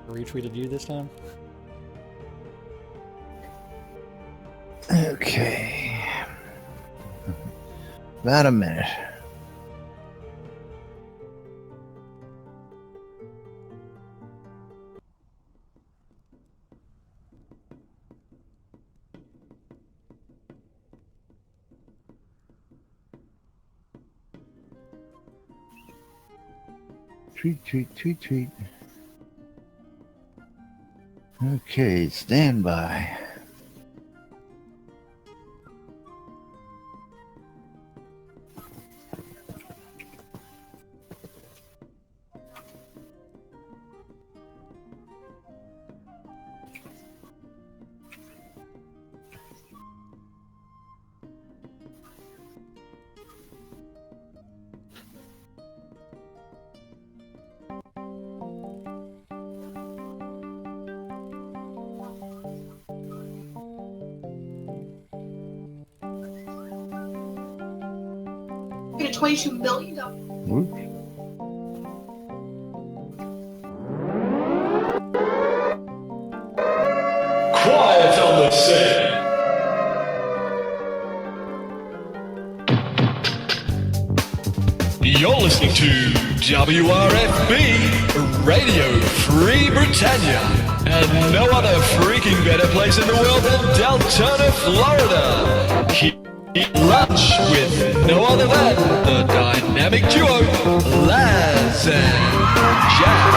retweeted you this time. Okay. About a minute. Tweet. Okay, stand by. $22 million. Quiet on the set. You're listening to WRFB Radio Free Britannia, and no other freaking better place in the world than Deltona, Florida. Keep lunch with no other than the dynamic duo Laz and Jack.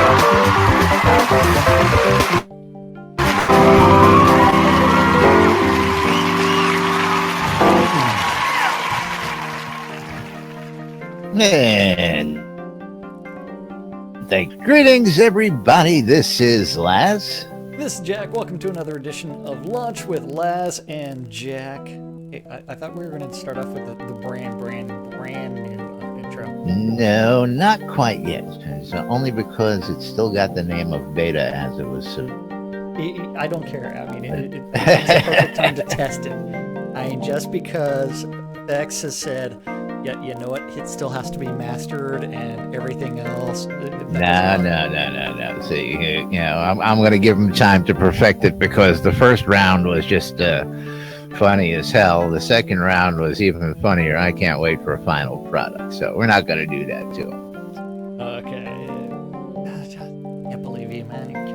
And greetings, everybody. This is Laz. This is Jack. Welcome to another edition of Lunch with Laz and Jack. Hey, I thought we were going to start off with the brand new intro. No, not quite yet. It's only because it's still got the name of beta as it was. I don't care. I mean, it's the perfect time to test it. I mean, just because X has said, yeah, you know what, it still has to be mastered and everything else. No. See, you know, I'm going to give them time to perfect it because the first round was just funny as hell. The second round was even funnier. I can't wait for a final product. So we're not going to do that to them. Okay. I can't believe you, man.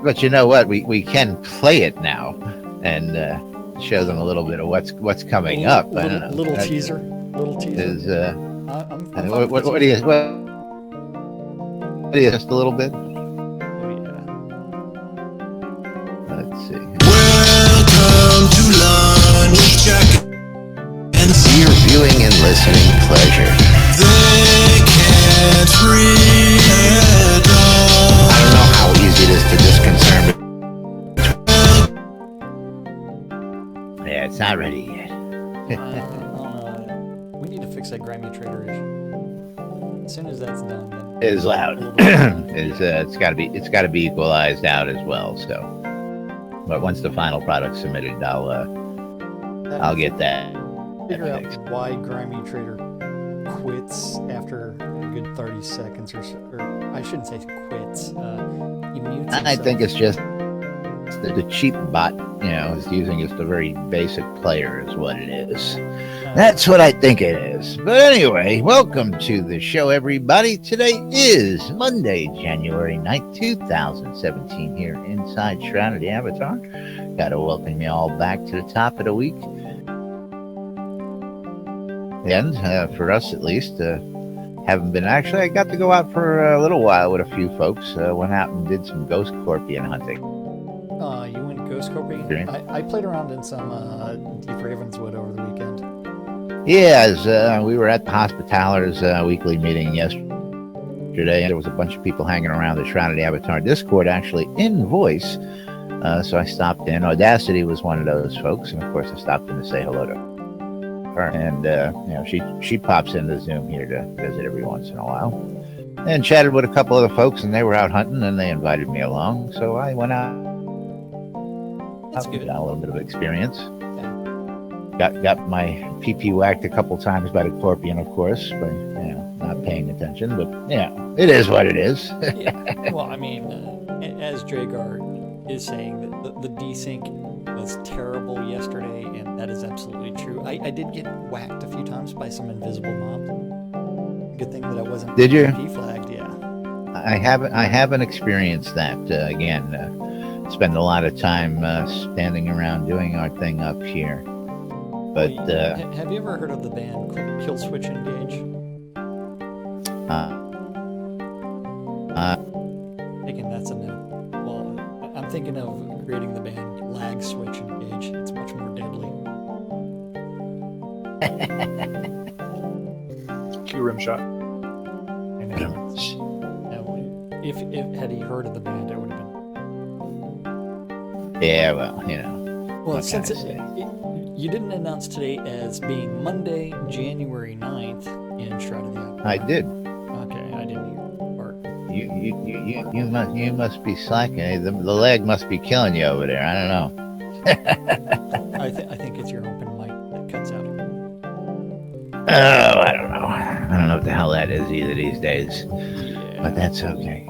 But you know what? We can play it now and show them a little bit of what's coming up. Little teaser. Is I'm what do you just a little bit? Oh, yeah. Let's see. Welcome to Lunch with Jack and For your viewing and listening pleasure. They can't read it all. I don't know how easy it is to disconcern. Yeah, it's not ready yet. We need to fix that grimy trader issue. As soon as that's done, then It is loud. It's got to be equalized out as well. So, but once the final product's submitted, I'll get that. figure out why grimy trader quits after a good 30 seconds or so. Or I shouldn't say quits. He mutes himself. I think it's just the cheap bot, is using just a very basic player is what it is. That's what I think it is. But anyway, welcome to the show, everybody. Today is Monday, January 9th, 2017 here inside Shroud Avatar. Got to welcome you all back to the top of the week. And for us, at least, haven't been. Actually, I got to go out for a little while with a few folks. Went out and did some ghost scorpion hunting. You went ghost scorpion? I played around in some Deep Ravenswood over the weekend. Yeah, we were at the Hospitalers weekly meeting yesterday. There was a bunch of people hanging around the Shrouded Avatar Discord, actually in voice. So I stopped in. Audacity was one of those folks, and of course I stopped in to say hello to her. And she pops into Zoom here to visit every once in a while, and chatted with a couple of the folks, and they were out hunting, and they invited me along. So I went out. That's good. Got a little bit of experience. Got my PP whacked a couple times by the scorpion, of course, but not paying attention. But it is what it is. Yeah. Well, I mean, as Dragar is saying, that the desync was terrible yesterday, and that is absolutely true. I did get whacked a few times by some invisible mobs. Good thing that I wasn't Did you? deflagged, yeah. I haven't experienced that. Again, spend a lot of time standing around doing our thing up here. But have you ever heard of the band Kill Switch Engage? Thinking that's a no. Well, I'm thinking of creating the band Lag Switch Engage. It's much more deadly. Q rim shot. I know. If had he heard of the band, it would have been. Yeah, well, Well, since you didn't announce today as being Monday, January 9th in Shroud of the Avatar. I did. Okay, I didn't hear that part. You must be slacking. The leg must be killing you over there. I don't know. I think it's your open mic that cuts out. Oh, I don't know. I don't know what the hell that is either these days. Yeah. But that's okay.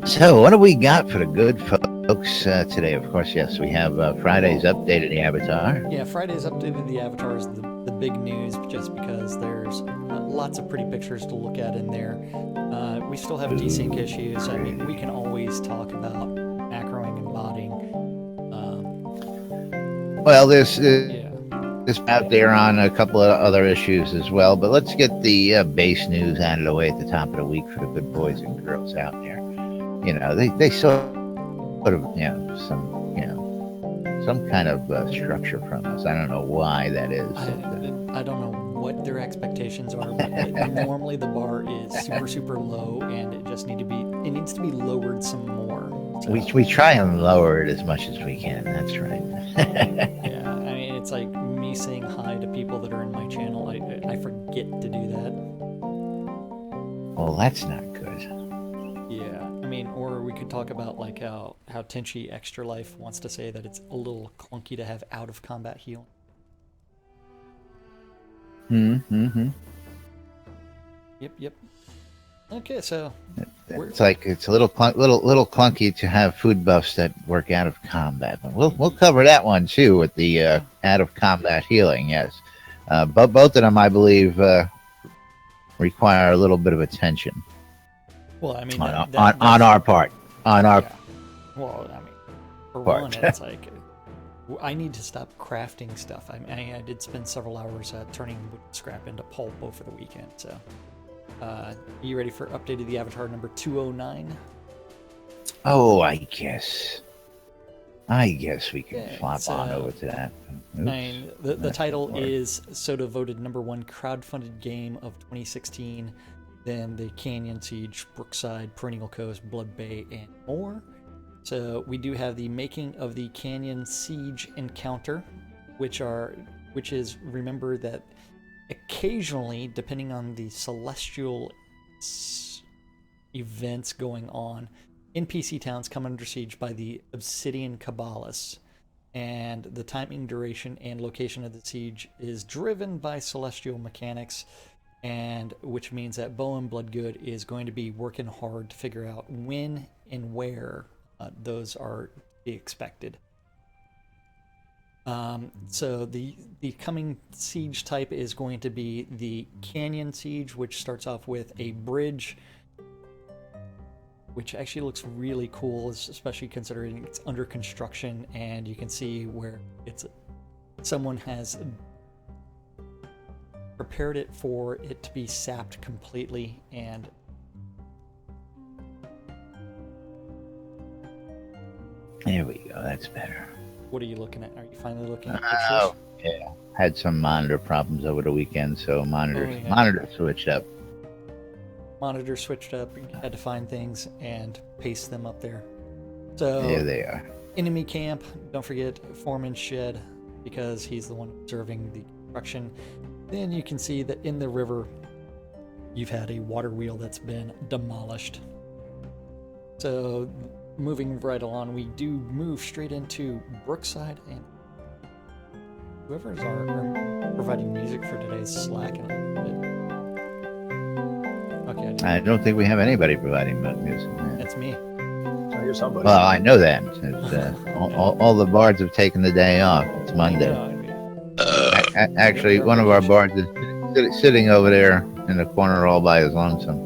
So, what do we got for the good folks today? Of course, yes, we have Friday's update of the Avatar. Yeah, Friday's update of the Avatar is the big news, just because there's lots of pretty pictures to look at in there. We still have desync issues. I mean, we can always talk about macroing and botting. Well, this Yeah. is out there on a couple of other issues as well. But let's get the base news out of the way at the top of the week for the good boys and girls out there. They sort of, some kind of structure from us. I don't know why that is. I don't know what their expectations are, but normally the bar is super, super low, and it needs to be lowered some more. So, We try and lower it as much as we can. That's right. yeah, I mean, it's like me saying hi to people that are in my channel. I forget to do that. Well, that's not good. Yeah, I mean, or we could talk about like how Tenchi Extra Life wants to say that it's a little clunky to have out of combat healing. Mm-hmm. Yep. Okay, so It's like it's a little clunky to have food buffs that work out of combat. But we'll cover that one too with the out of combat healing. Yes, but both of them, I believe, require a little bit of attention. well, I mean, on that's- our part. On our yeah. Well, I mean, for part. one, it's like I need to stop crafting stuff. I did spend several hours turning wood scrap into pulp over the weekend. So, you ready for update of the Avatar number 209? Oh, I guess we can Yeah, flop it's, on over to that. I mean, the That's title hard. is Soda voted #1 crowdfunded game of 2016. Then the Canyon Siege, Brookside, Perennial Coast, Blood Bay, and more. So we do have the making of the Canyon Siege encounter, which is, remember that occasionally, depending on the celestial events going on, NPC towns come under siege by the Obsidian Cabalists, and the timing, duration, and location of the siege is driven by celestial mechanics, and which means that Bowen Bloodgood is going to be working hard to figure out when and where those are to be expected. So the coming siege type is going to be the Canyon Siege, which starts off with a bridge, which actually looks really cool, especially considering it's under construction, and you can see where someone has prepared it for it to be sapped completely. And There we go. That's better. what are you looking at? Are you finally looking at Oh, pictures? yeah. Had some monitor problems over the weekend, so monitor switched up. Monitor switched up. You had to find things and paste them up there. So There they are. enemy camp. Don't forget Foreman's shed, because he's the one observing the construction. Then you can see that in the river, you've had a water wheel that's been demolished. So moving right along, we do move straight into Brookside, and whoever's are providing music for today's slacking a little bit. Okay, I didn't. I don't think we have anybody providing music. Yeah. That's me. I hear somebody. Well, I know that. All the bards have taken the day off. It's Monday. Actually, one of our bards is sitting over there in the corner all by his lonesome.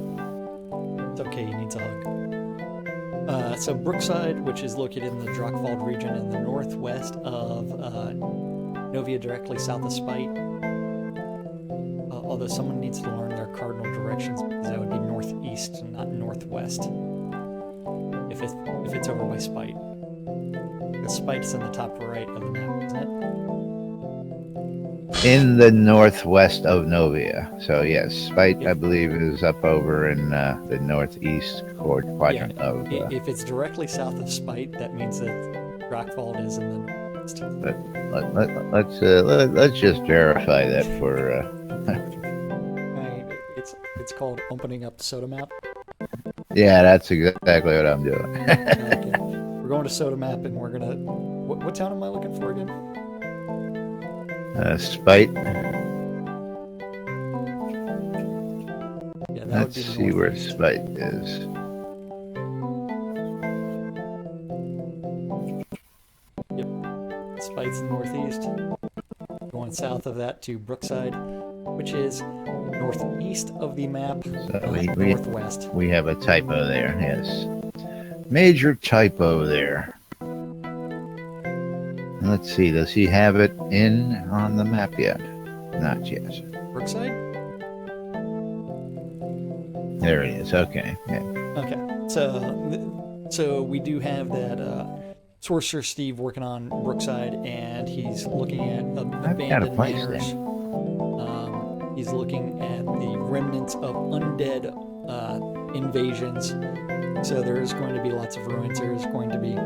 It's okay, he needs a hug. So Brookside, which is located in the Drockvald region in the northwest of Novia, directly south of Spite. Although someone needs to learn their cardinal directions, because that would be northeast, not northwest. If it's over by Spite. The Spite's in the top right of the map, isn't it? In the northwest of Novia. So yes, Spite, I believe, is up over in the northeast quadrant of. If it's directly south of Spite, that means that Drockvald is in the northwest. But let's just verify that for. It's called opening up the soda map. Yeah, that's exactly what I'm doing. Okay. We're going to soda map, and we're gonna. What town am I looking for again? Spite. Yeah, Let's see where Spite is. Yep, Spite's in the northeast. Going south of that to Brookside, which is northeast of the map, So northwest. we have a typo there. Yes, major typo there. Let's see. Does he have it on the map yet? Not yet. Brookside? There it is. Okay. Yeah. Okay. So we do have that Sorcerer Steve working on Brookside, and he's looking at I've got a abandoned place manors. He's looking at the remnants of undead invasions. So there's going to be lots of ruins. There's going to be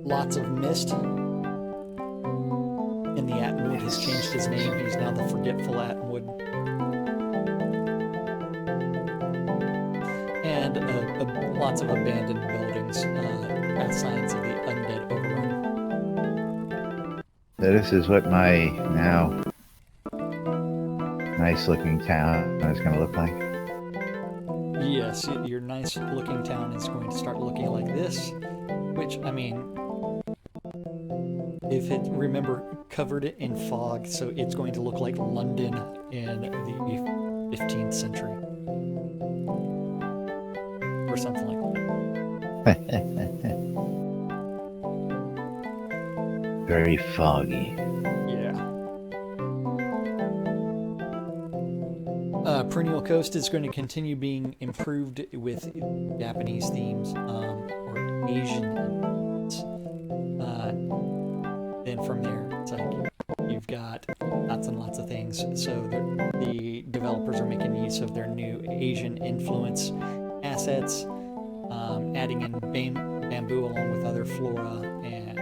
lots of mist. And the Atwood has changed his name. He's now the Forgetful Atwood. And lots of abandoned buildings as signs of the undead overrun. So this is what my now nice-looking town is going to look like. Yes, your nice-looking town is going to start looking like this, which, I mean, if it, remember, covered it in fog, so it's going to look like London in the 15th century. Or something like that. Very foggy. Yeah. Perennial Coast is going to continue being improved with Japanese themes, or Asian themes. Then from there, it's like you've got lots and lots of things. So the developers are making use of their new Asian influence assets, adding in bamboo along with other flora,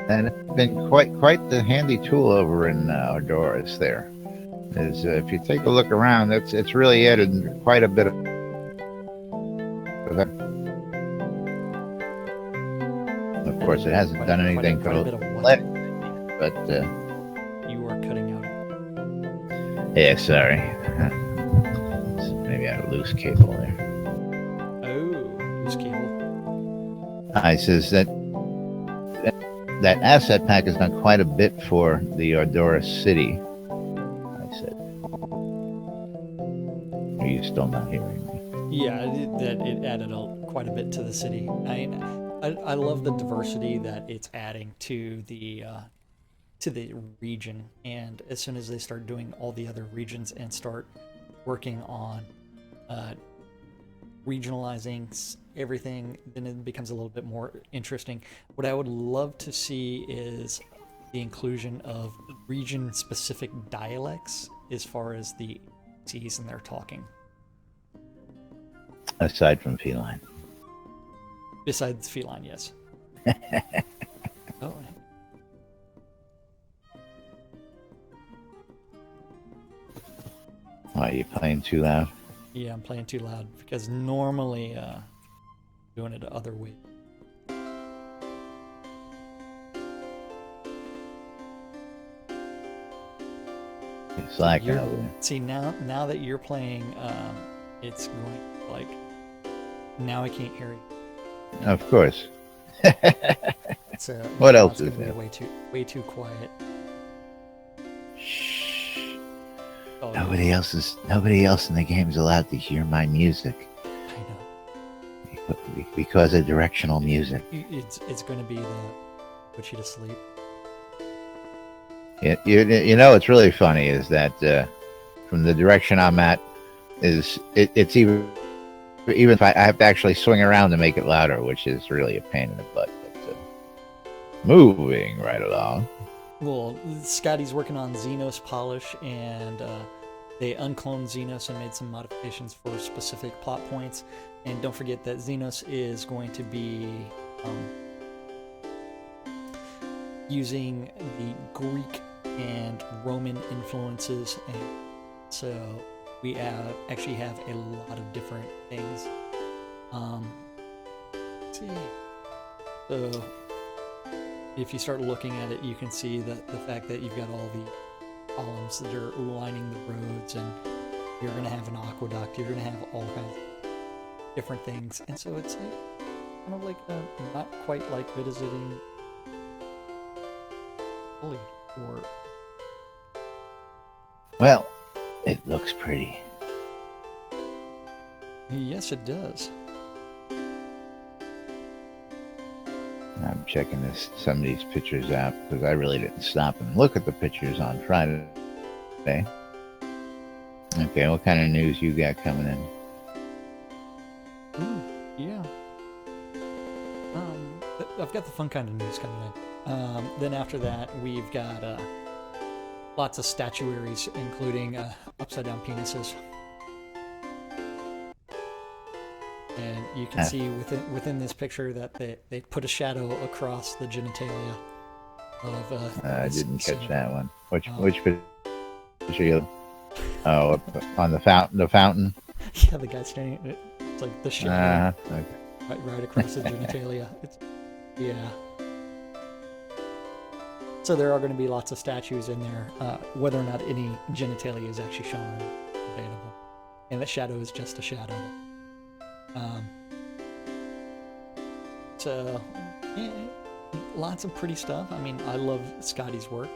And it's been quite the handy tool over in Ardoris there. Is if you take a look around, it's really added quite a bit of that. Of course, it hasn't done anything for the but you are cutting out. yeah, sorry. Maybe I had a loose cable there. Oh, loose cable. I says that asset pack has done quite a bit for the Ardoris city. I said, are you still not hearing me? Yeah, it added quite a bit to the city. I love the diversity that it's adding to the region, and as soon as they start doing all the other regions and start working on regionalizing everything, then it becomes a little bit more interesting. What I would love to see is the inclusion of region-specific dialects as far as the C's and their talking. Aside from feline. Besides feline, yes. Oh. Why, are you playing too loud? Yeah, I'm playing too loud because normally doing it the other way. It's slacking over there. See, now that you're playing, it's going like, now I can't hear you. Of course. So What now else it's is gonna there? be way too quiet. Shh. Oh, Nobody else in the game is allowed to hear my music I know. because of directional music. It's going to be the put you to sleep. You know what's really funny is that from the direction I'm at it's even if I have to actually swing around to make it louder, which is really a pain in the butt. But, moving right along. Well, Scotty's working on Xenos polish, and they uncloned Xenos and made some modifications for specific plot points. And don't forget that Xenos is going to be using the Greek and Roman influences, and so we actually have a lot of different things. Let's see. So if you start looking at it, you can see the fact that you've got all the columns that are lining the roads, and you're going to have an aqueduct, you're going to have all kinds of different things. And so it's kind of like not quite like visiting Italy or... Well, it looks pretty. Yes, it does. I'm checking some of these pictures out because I really didn't stop and look at the pictures on Friday. Okay, what kind of news you got coming in? Ooh, yeah. I've got the fun kind of news coming in. Then after that, we've got lots of statuaries, including upside down penises. And you can see within this picture that they put a shadow across the genitalia of. I didn't catch that one. Which picture? You? Oh, on the fountain. The fountain. Yeah, the guy standing. It's like the shadow Okay. right across the genitalia. Yeah. So there are going to be lots of statues in there. Whether or not any genitalia is actually shown available, and the shadow is just a shadow. So, yeah, lots of pretty stuff. I mean, I love Scotty's work.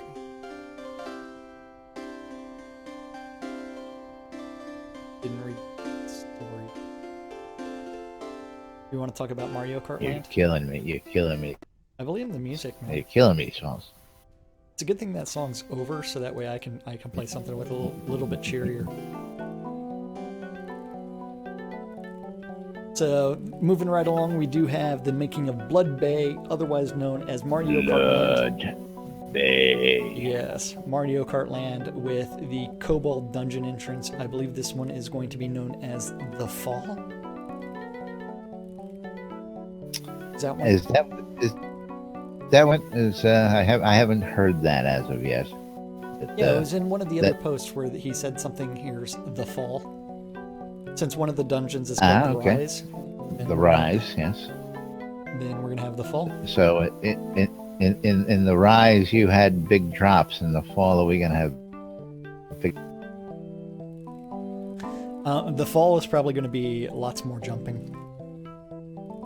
Didn't read the story. You want to talk about Mario Kart You're Land? killing me. You're killing me. I believe in the music, man. You're killing me, Smalls. It's a good thing that song's over, so that way I can play something with a little bit cheerier. So, moving right along, we do have the making of Blood Bay, otherwise known as Mario Kart Land. Blood Bay. Yes, Mario Kart Land with the Kobold Dungeon entrance. I believe this one is going to be known as The Fall. Is that one? That one is I haven't heard that as of yet. But, yeah, it was in one of the other posts where he said something. Here's The Fall. Since one of the dungeons is called The Rise. The Rise, yes. Then we're gonna have The Fall. So in the Rise, you had big drops. In the Fall, are we gonna have big? The Fall is probably going to be lots more jumping,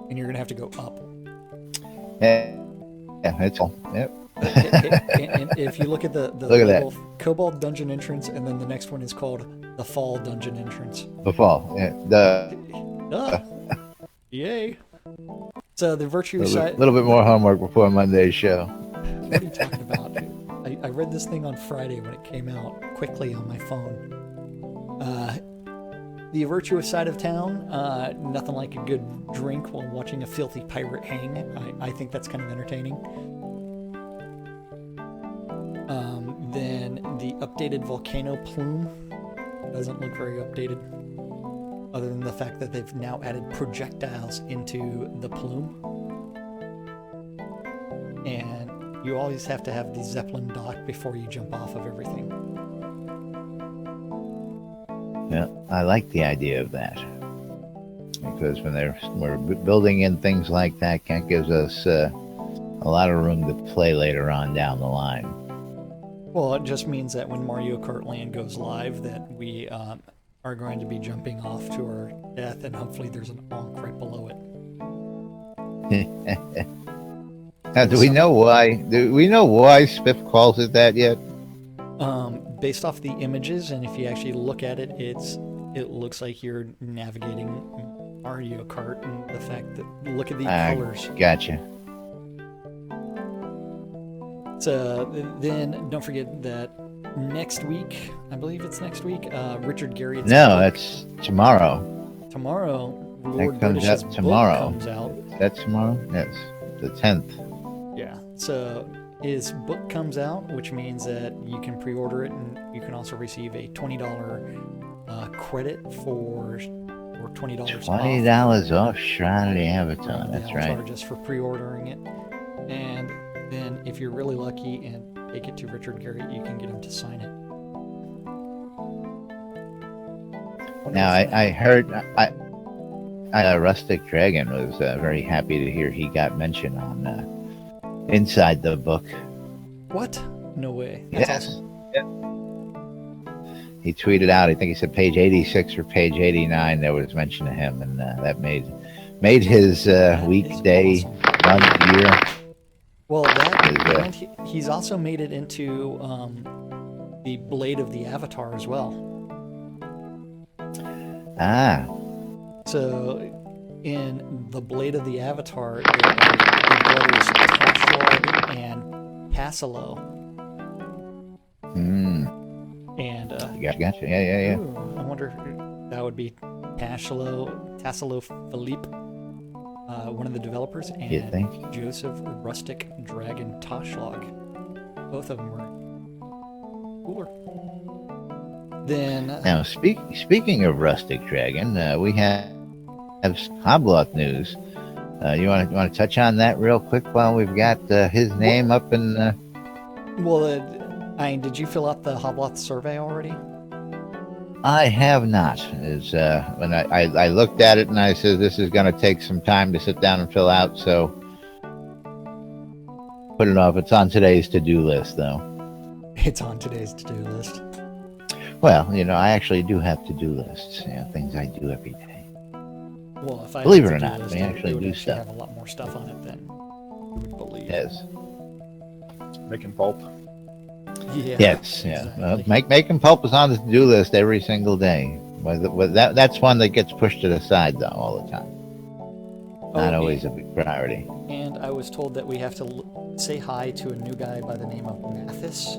and you're gonna have to go up. Yeah, it's all. Yep. And if you look at the Look at little Kobold Dungeon entrance, and then the next one is called The Fall Dungeon entrance. The Fall. Yeah. Yay! So the virtue A side. little bit more homework before Monday's show. What are you talking about? I read this thing on Friday when it came out quickly on my phone. The virtuous side of town, nothing like a good drink while watching a filthy pirate hang. I think that's kind of entertaining. Then the updated volcano plume doesn't look very updated, other than the fact that they've now added projectiles into the plume. And you always have to have the Zeppelin dock before you jump off of everything. Yeah, I like the idea of that because when we're building in things like that, that gives us a lot of room to play later on down the line. Well, it just means that when Mario Kart Land goes live, that we are going to be jumping off to our death, and hopefully there's an onk right below it. Now, do we know why? Do we know why Spiff calls it that yet? Based off the images, and if you actually look at it, it looks like you're navigating Mario Kart, and the fact that look at the colors. Gotcha. So then don't forget that next week, I believe it's next week, Richard Garriott's No, book. that's tomorrow. Tomorrow, Lord That comes British's out tomorrow. book comes out. Is that tomorrow? Yes, the 10th. Yeah, so his book comes out, which means that you can pre-order it, and you can also receive a $20 credit for $20 $20 off Shroud of the Avatar. That's right. Just for pre-ordering it. And then if you're really lucky and take it to Richard Garriott, you can get him to sign it. Now, I heard Rustic Dragon was very happy to hear he got mentioned on inside the book. What? No way. That's Yes. awesome. Yeah. He tweeted out, I think he said page 86 or page 89, there was mention of him, and that made his weekday awesome. month year. Well, and he's also made it into the Blade of the Avatar as well. Ah. So, in the Blade of the Avatar, there are the brothers Tashlog and Tassilo. And Gotcha. Yeah. ooh, I wonder if that would be Tassilo Philippe, one of the developers, and You think? Joseph Rustic Dragon Tashlog. Both of them were cooler. Then Now, speaking of Rustic Dragon, we have Hobloth news. You want to touch on that real quick while we've got his name up in? did you fill out the Hobloth survey already? I have not. Is when I looked at it and I said this is going to take some time to sit down and fill out, so put it off. It's on today's to-do list, though. It's on today's to-do list. Well, I actually do have to-do lists. Things I do every day. Well, if I Believe it had or a to-do not, list, we actually would do stuff. have a lot more stuff on it than you would believe. Yes. Making pulp. Yeah. Yes. Yeah. Exactly. Making pulp is on the to-do list every single day. That's one that gets pushed to the side, though, all the time. Not always a big priority. And I was told that we have to say hi to a new guy by the name of Mathis.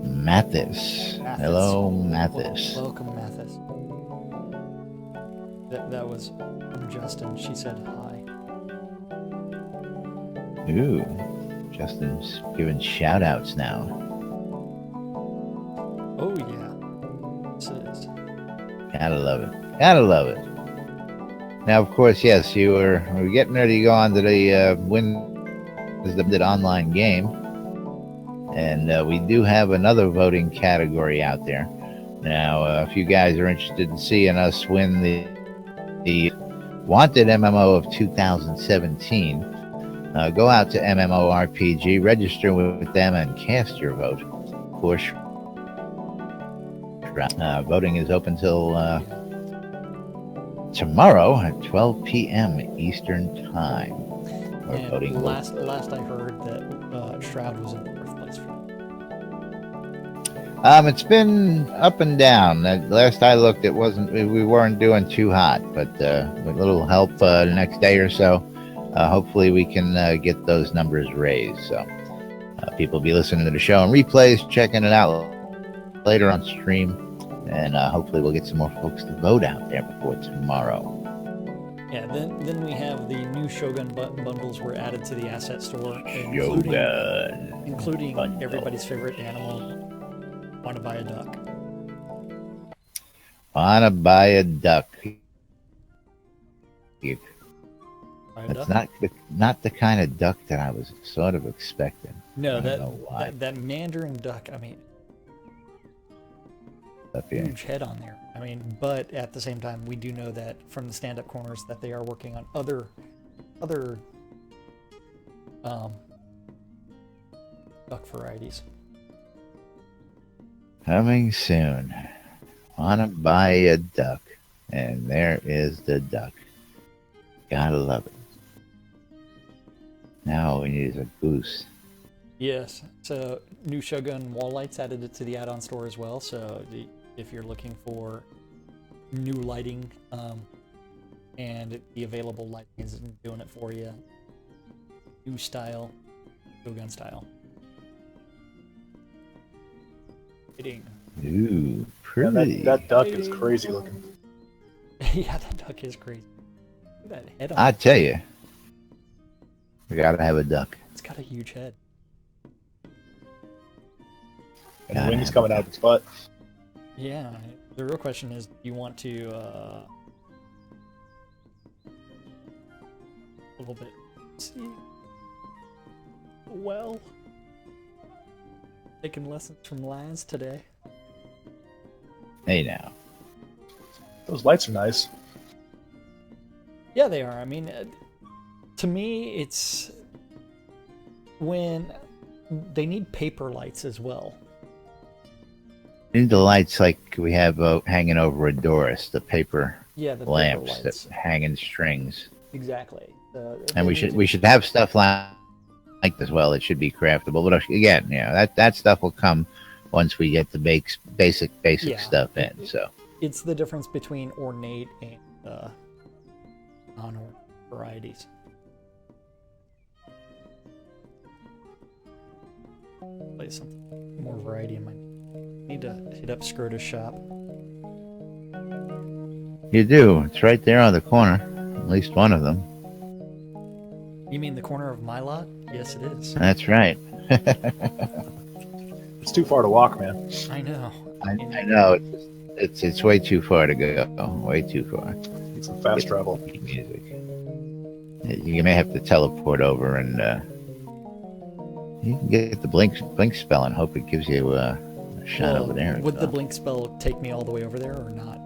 Mathis. Hello, Mathis. Welcome, Mathis. That was from Justin. She said hi. Ooh, Justin's giving shout-outs now. Oh, yeah. This is... Gotta love it. Gotta love it. Now, of course, yes, we're getting ready to go on to the the online game. And we do have another voting category out there. Now, if you guys are interested in seeing us win the Wanted MMO of 2017, go out to MMORPG, register with them, and cast your vote. Of course, voting is open till tomorrow at 12 p.m. Eastern Time. And voting last I heard that Shroud was in fourth place for It's been up and down. Last I looked, we weren't doing too hot, but with a little help the next day or so, hopefully we can get those numbers raised. So people will be listening to the show on replays, checking it out later on stream, and hopefully we'll get some more folks to vote out there before tomorrow. Yeah, then we have the new Shogun bundles were added to the asset store, including everybody's favorite animal, Want to Buy a Duck. Wanna buy a duck. That's not the kind of duck that I was sort of expecting. No, that Mandarin duck, I mean, huge head on there. I mean, but at the same time, we do know that from the stand-up corners that they are working on other duck varieties. Coming soon. Wanna buy a duck. And there is the duck. Gotta love it. Now all we need is a goose. Yes. So new Shogun wall lights added it to the add-on store as well. So if you're looking for new lighting, and the available lighting isn't doing it for you, new style, Shogun style. Lighting. Ooh, Yeah, pretty. that duck is crazy looking. Yeah, that duck is crazy. Look at that head on I it. tell you, we gotta have a duck. It's got a huge head. And the wings coming out of its butt. Yeah. The real question is, do you want to a little bit see? Well, taking lessons from Laz today. Hey now. Those lights are nice. Yeah, they are. I mean, to me, it's when they need paper lights as well. We need the lights like we have hanging over a Doris, the paper Yeah, the paper lamps that lights. hang in strings. Exactly. And we should have stuff like this as well. It should be craftable. But again, that stuff will come once we get the basic Yeah. stuff in. So It's the difference between ornate and non-ornate varieties. Play something more variety in my. Need to hit up Scrota's shop. you do. It's right there on the corner. At least one of them. You mean the corner of my lot? Yes, it is. That's right. It's too far to walk, man. I know. I know. It's way too far to go. Way too far. Need some fast travel. Music. You may have to teleport over and you can get the blink spell and hope it gives you a shot over there. Would the blink spell take me all the way over there or not?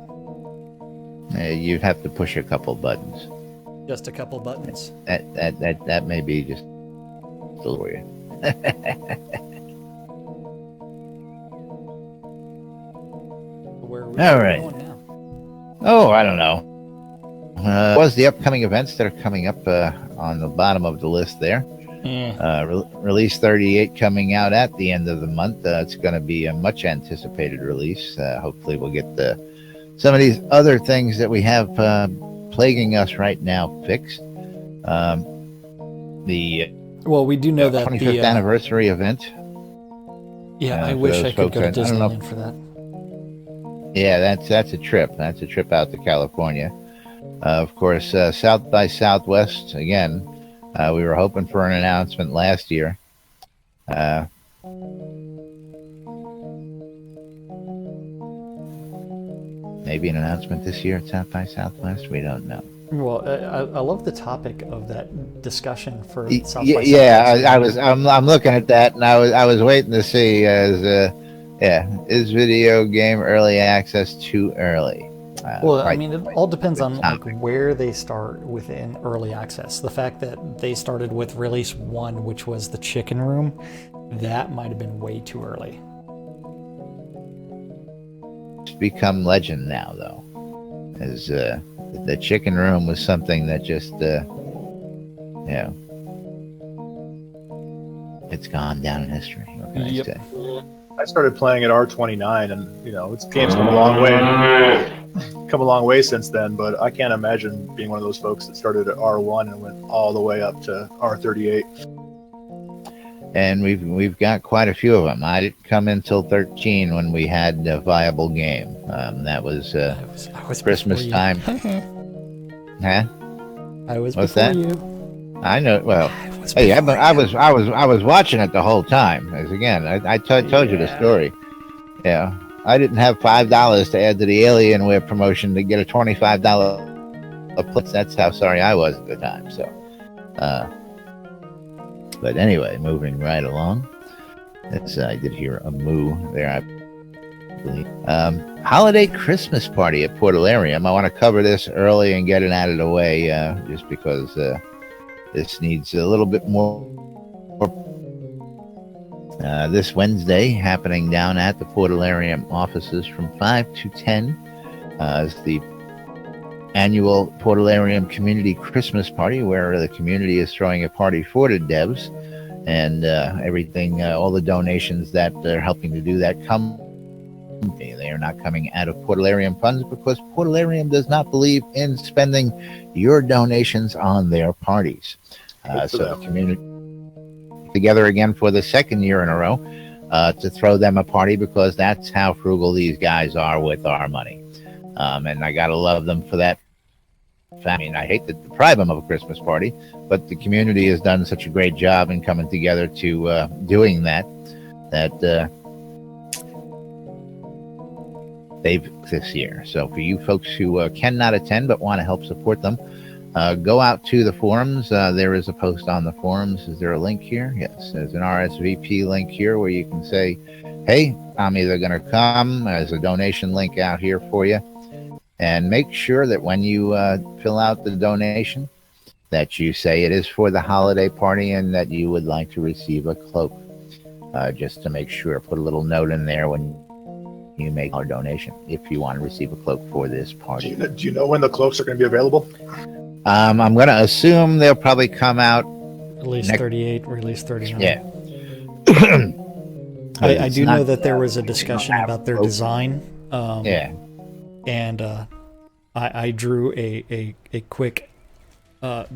You'd have to push a couple buttons. Just a couple buttons. That may be just a little for you. Where are we All right. going now? Oh, I don't know. Was the upcoming events that are coming up on the bottom of the list there? Release 38 coming out at the end of the month. It's going to be a much anticipated release. Hopefully we'll get some of these other things that we have plaguing us right now fixed. The Well, we do know that 25th anniversary event. Yeah, I for wish those I could folks go to that- I don't know. Disneyland for that. Yeah, that's a trip. That's a trip out to California. Of course, South by Southwest, again, we were hoping for an announcement last year. Maybe an announcement this year at South by Southwest. We don't know. Well, I love the topic of that discussion for South by Yeah, Southwest. I'm looking at that, and I was waiting to see is video game early access too early? Well, I right. mean, it all depends on like topic. where they start within early access. The fact that they started with release 1, which was the chicken room, that might have been way too early. It's become legend now, though. As the chicken room was something that just it's gone down in history. What can I Yep. say? I started playing at R29, and it's game's come a long way. Come a long way since then, but I can't imagine being one of those folks that started at R1 and went all the way up to R38. And we've got quite a few of them. I didn't come until 13 when we had a viable game. That was I was Christmas before time. Huh? I was What's before that? you. I know. Well, I was hey, before I you. was watching it the whole time. As again, I told you the Yeah. story. Yeah, I didn't have $5 to add to the Alienware promotion to get a $25 a plus. That's how sorry I was at the time. So, but anyway, moving right along. I did hear a moo there, I believe. Holiday Christmas party at Portalarium. I want to cover this early and get it out of the way, just because this needs a little bit more this Wednesday, happening down at the Portalarium offices from 5 to 10, is the annual Portalarium Community Christmas Party, where the community is throwing a party for the devs, and everything, all the donations that they're helping to do that come. They are not coming out of Portalarium funds, because Portalarium does not believe in spending your donations on their parties. So the community together again for the second year in a row to throw them a party, because that's how frugal these guys are with our money. And I gotta love them for that. I mean, I hate to deprive them of a Christmas party, but the community has done such a great job in coming together to doing that they've this year. So for you folks who cannot attend but want to help support them, go out to the forums. There is a post on the forums. Is there a link here? Yes, there's an RSVP link here where you can say, hey, I'm either going to come. There's a donation link out here for you. And make sure that when you fill out the donation, that you say it is for the holiday party and that you would like to receive a cloak. Just to make sure, put a little note in there when you make our donation, if you want to receive a cloak for this party. Do you know when the cloaks are going to be available? I'm going to assume they'll probably come out. Release 38, release 39. Yeah. I do know that there was a discussion about their design. Yeah. And I drew a quick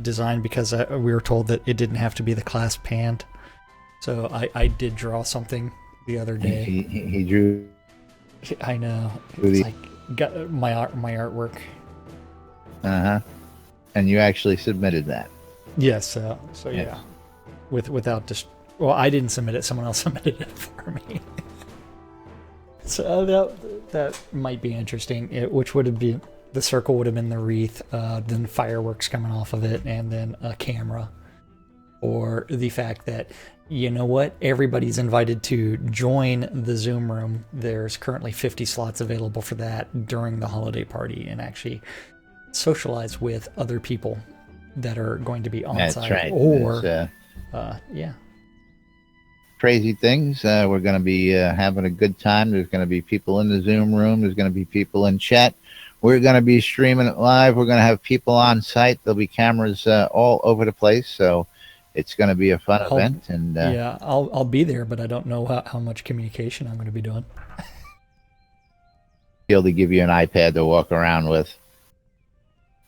design because we were told that it didn't have to be the clasp hand. So I did draw something the other day. He drew. I know. It's like got my artwork. Uh-huh. And you actually submitted that. Yes. So yeah. Without just well, I didn't submit it. Someone else submitted it for me. So that might be interesting. Which would have been the circle would have been the wreath, then fireworks coming off of it, and then a camera. Or the fact that, you know what, everybody's invited to join the Zoom room. There's currently 50 slots available for that during the holiday party, and actually socialize with other people that are going to be on That's site. right. Or yeah. Crazy things. We're going to be having a good time. There's going to be people in the Zoom room. There's going to be people in chat. We're going to be streaming it live. We're going to have people on site. There'll be cameras all over the place. So it's going to be a fun event. And yeah, I'll be there, but I don't know how much communication I'm going to be doing. Be able to give you an iPad to walk around with.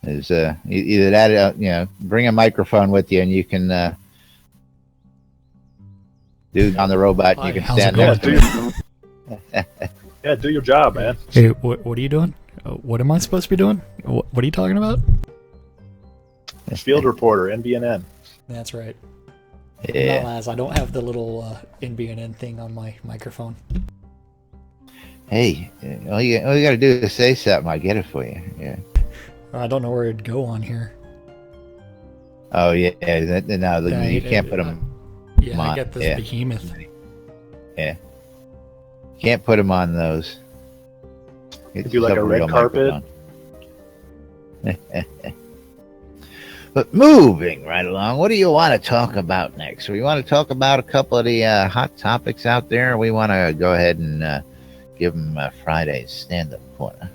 Is either that, bring a microphone with you, and you can do on the robot. Hi, you can how's stand it there. Yeah, do your job, man. Hey, what are you doing? What am I supposed to be doing? What are you talking about? Field reporter, NBNN. That's right. Yeah. Not Laz, I don't have the little NBNN thing on my microphone. Hey, all you got to do is say something. I get it for you. Yeah. I don't know where it'd go on here. Oh yeah. You can't put them. Yeah, I got this behemoth. Yeah. Can't put them on those. Could do like a red carpet. But moving right along, what do you want to talk about next? We want to talk about a couple of the hot topics out there. We want to go ahead and give them Friday's stand-up corner.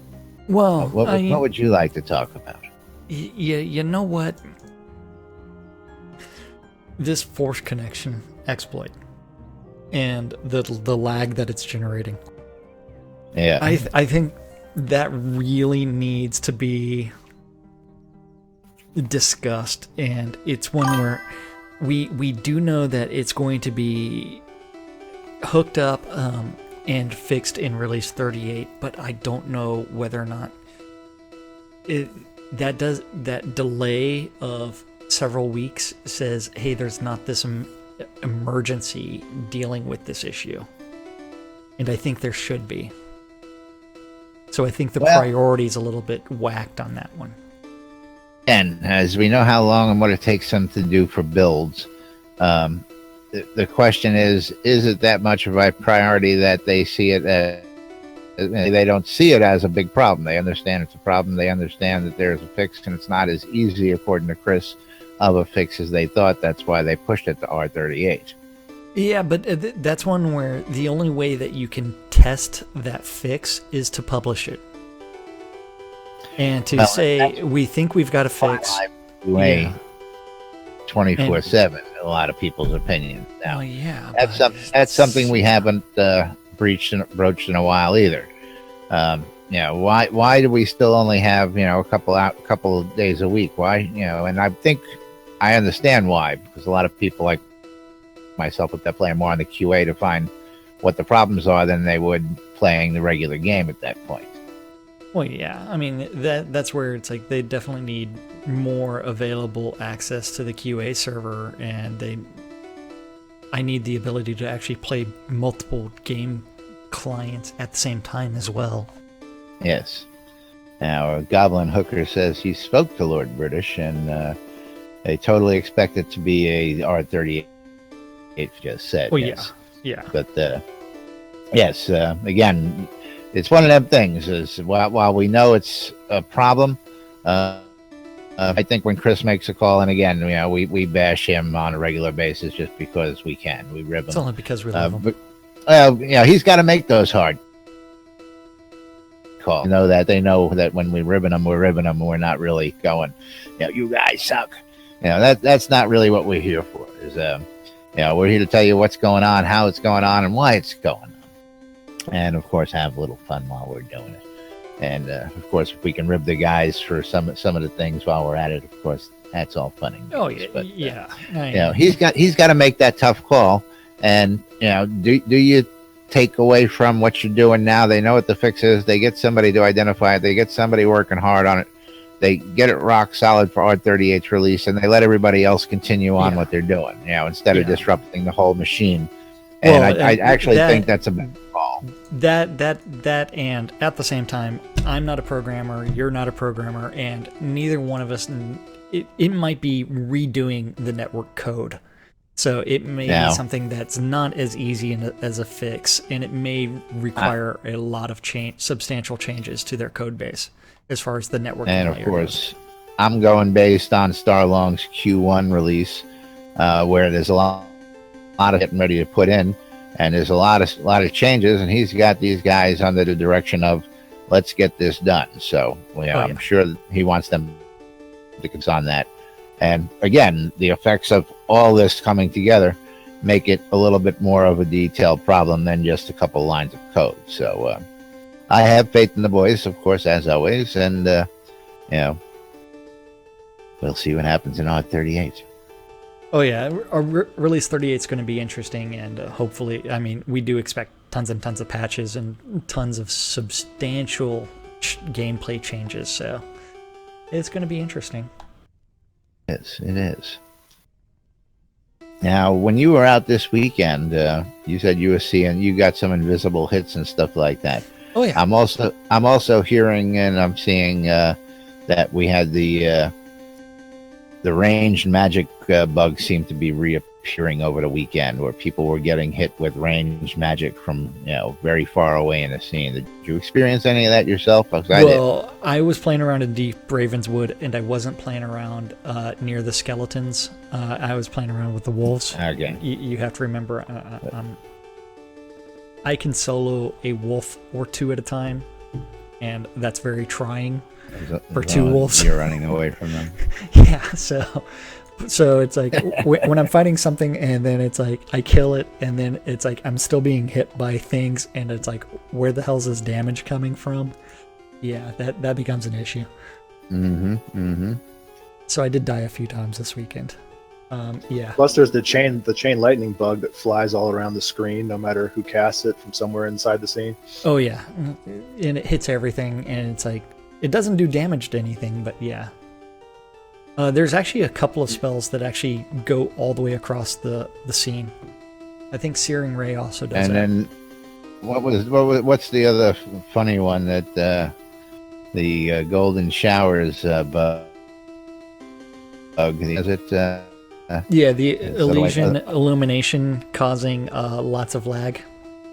Well, what would you like to talk about? You know what? This force connection exploit and the lag that it's generating. Yeah, I think that really needs to be discussed, and it's one where we do know that it's going to be hooked up and fixed in release 38, but I don't know whether or not that delay of several weeks says, hey, there's not this emergency dealing with this issue, and I think there should be. So I think the priority is a little bit whacked on that one. And as we know how long and what it takes them to do for builds, the question is it that much of a priority that they see it as, they don't see it as a big problem. They understand it's a problem. They understand that there's a fix, and it's not as easy, according to Chris, of a fix as they thought. That's why they pushed it to R38. Yeah, but that's one where the only way that you can test that fix is to publish it. And to say, we think we've got a fix. QA 24/7, in a lot of people's opinions. Now, yeah. That's something we haven't broached in a while either. Why do we still only have, a couple of days a week? Why, and I think I understand why, because a lot of people like myself with that play more on the QA to find what the problems are than they would playing the regular game at that point. Well, yeah, I mean, that's where it's like they definitely need more available access to the QA server, and I need the ability to actually play multiple game clients at the same time as well. Yes. Now, Goblin Hooker says he spoke to Lord British, and they totally expect it to be a R38, just said. Well, yes. Yeah. But, yes, again, it's one of them things, is while we know it's a problem, I think when Chris makes a call, and again, we bash him on a regular basis just because we can. We rib him. It's only because we love him. But, he's got to make those hard calls. They know that when we're ribbing them, and we're not really going, you guys suck. That's not really what we're here for. We're here to tell you what's going on, how it's going on, and why it's going on. And, of course, have a little fun while we're doing it. And, of course, if we can rib the guys for some of the things while we're at it, of course, that's all fun and games. Oh, yeah. But, he's got to make that tough call. And, do you take away from what you're doing now? They know what the fix is. They get somebody to identify it. They get somebody working hard on it. They get it rock solid for R38's release, and they let everybody else continue on what they're doing, instead of disrupting the whole machine. And I actually think that's a bad call. That, and at the same time, I'm not a programmer, you're not a programmer, and neither one of us, it might be redoing the network code. So it may be something that's not as easy as a fix, and it may require a lot of substantial changes to their code base as far as the network. And of course, I'm going based on Starr Long's Q1 release, where there's a lot of getting ready to put in, and there's a lot of changes, and he's got these guys under the direction of let's get this done. So I'm sure that he wants them to focus on that. And again, the effects of all this coming together make it a little bit more of a detailed problem than just a couple lines of code. So I have faith in the boys, of course, as always, and we'll see what happens in R38. Oh yeah, our release 38 is going to be interesting, and hopefully, I mean, we do expect tons and tons of patches and tons of substantial gameplay changes, so it's going to be interesting. Yes, it is. Now, when you were out this weekend, you said you got some invisible hits and stuff like that. Oh yeah. I'm also hearing and I'm seeing that we had the ranged magic bug seemed to be reappearing over the weekend, where people were getting hit with ranged magic from very far away in the scene. Did you experience any of that yourself? I was playing around in Deep Ravenswood, and I wasn't playing around near the skeletons. I was playing around with the wolves. Okay. You have to remember, I can solo a wolf or two at a time, and that's very trying for two wolves. You're running away from them. Yeah, so it's like when I'm fighting something, and then it's like I kill it, and then it's like I'm still being hit by things, and it's like, where the hell's this damage coming from? Yeah, that becomes an issue. So I did die a few times this weekend. Yeah. Plus, there's the chain lightning bug that flies all around the screen, no matter who casts it from somewhere inside the scene. Oh yeah, and it hits everything, and it's like it doesn't do damage to anything, but yeah. There's actually a couple of spells that actually go all the way across the scene. I think Searing Ray also does. And then, what's the other funny one that the Golden Showers bug? Is it? Yeah, the illumination causing lots of lag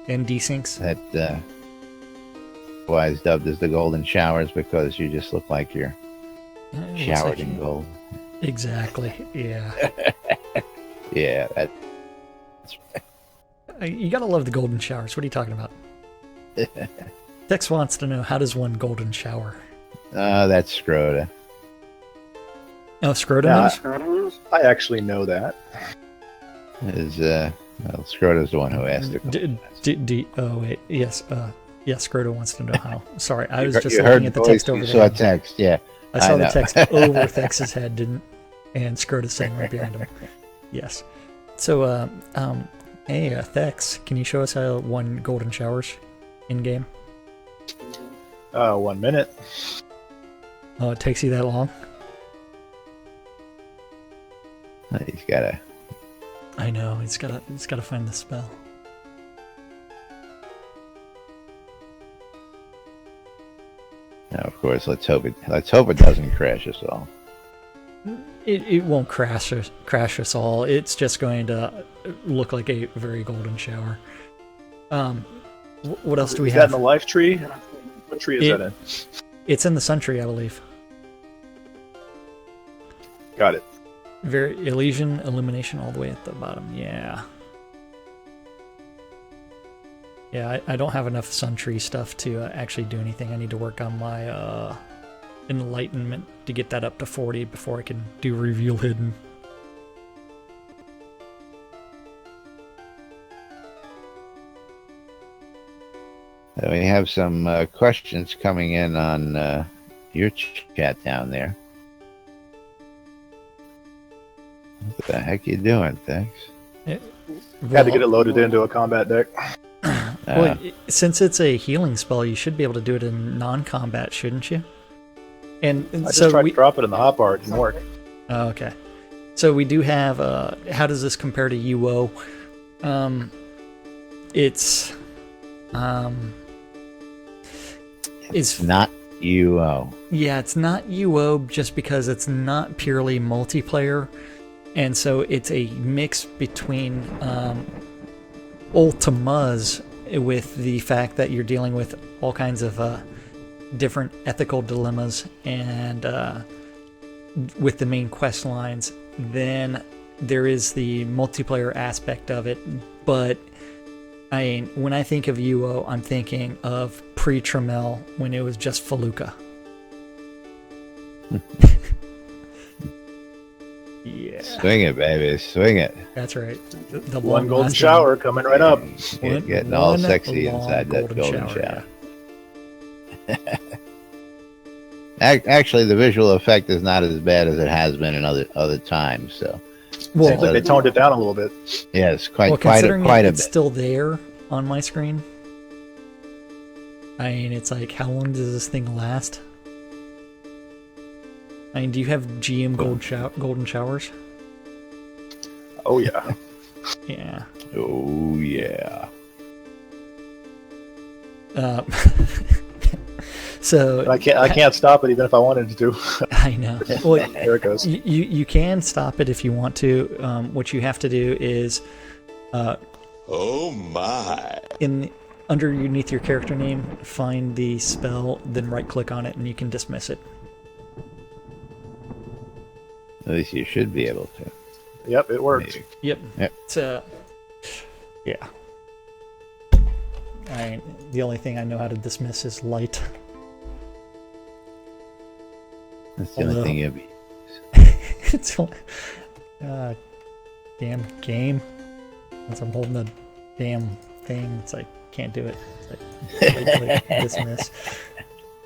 and desyncs. That wise dubbed as the Golden Showers, because you just look like you're showered in gold. Exactly. Yeah. Yeah. You gotta love the golden showers. What are you talking about? Tex wants to know, how does one golden shower? That's Scroda. Oh, Scroda knows? I actually know that. Scroda's the one who asked it. Oh, wait. Yes. Yes, Scroda wants to know how. Sorry, I was just You looking heard at the voice, text over you there. saw text, yeah. I saw the know. text over Thex's head, and Scroda saying right behind him. Yes. So, hey, Thex, can you show us how one golden showers in game? 1 minute. Oh, it takes you that long? He's got a. I know. It's gotta find the spell. Now, of course, let's hope it doesn't crash us all. It won't crash us all. It's just going to look like a very golden shower. What else do we Is have? that in the life tree? What tree is that in? It's in the sun tree, I believe. Got it. Very Elysian illumination all the way at the bottom. Yeah. Yeah, I don't have enough sun tree stuff to actually do anything. I need to work on my enlightenment to get that up to 40 before I can do reveal hidden. We have some questions coming in on your chat down there. What the heck you doing, thanks? Had to get it loaded into a combat deck. Well, since it's a healing spell, you should be able to do it in non-combat, shouldn't you? And I just so tried to drop it in the hotbar. It didn't work. Oh, okay. So we do have. How does this compare to UO? It's not UO. Yeah, it's not UO just because it's not purely multiplayer, and so it's a mix between Ultimas with the fact that you're dealing with all kinds of different ethical dilemmas and with the main quest lines. Then there is the multiplayer aspect of it, but I mean, when I think of UO, I'm thinking of pre-Tramiel when it was just Feluca. Yeah. Swing it, baby. Swing it. That's right. The One golden lasting- shower coming right up. Getting all one sexy long inside that golden shower. yeah. Actually, the visual effect is not as bad as it has been in other times. So, Well, Seems like they toned it down a little bit. yes, well, quite considering a it's bit. still there on my screen, I mean, it's like, how long does this thing last? I mean, do you have GM golden showers? Oh yeah. Yeah. Oh yeah. So I can't stop it even if I wanted to. I know. Well, There it goes. you can stop it if you want to. What you have to do is, Oh my. underneath your character name, find the spell, then right click on it, and you can dismiss it. At least you should be able to. Yep, it worked. Maybe. Yep. Yep. It's yeah. I mean, the only thing I know how to dismiss is light. That's the only thing you'll be. It's damn game. Once I'm holding the damn thing, it's like can't do it. It's like right click, dismiss.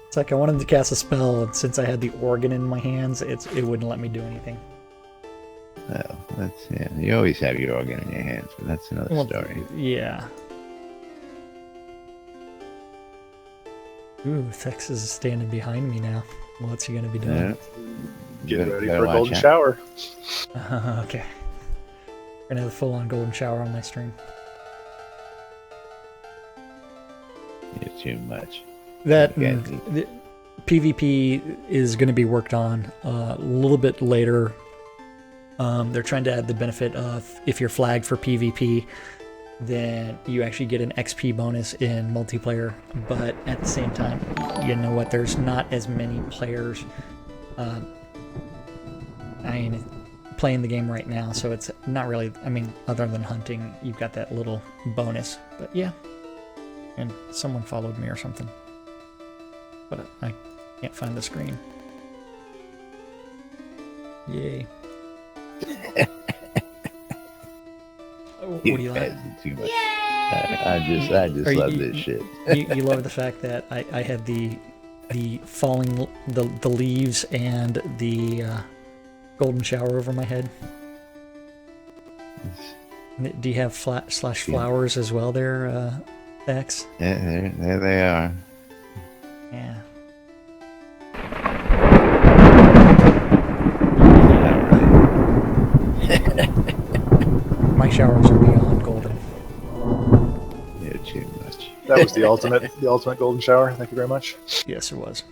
It's like I wanted to cast a spell, and since I had the organ in my hands, it wouldn't let me do anything. Oh, you always have your organ in your hands, but that's another story. Yeah. Ooh, Thex is standing behind me now. What's he gonna be doing? Yeah. Getting ready Gotta for a watch golden out. shower. Okay. We're gonna have a full-on golden shower on my stream. You're too much. That Okay. the PvP is going to be worked on a little bit later. They're trying to add the benefit of if you're flagged for PvP, then you actually get an XP bonus in multiplayer. But at the same time, you know what? There's not as many players. I mean, playing the game right now, so it's not really, I mean, other than hunting, you've got that little bonus. But yeah. And someone followed me or something. But I can't find the screen. Yay. What do you like? Too much. I just love this shit. you love the fact that I had the falling the leaves and the golden shower over my head. Do you have flowers as well there, X? Yeah, there they are. Yeah. My showers are beyond golden. You're too much. That was the ultimate golden shower. Thank you very much. Yes, it was.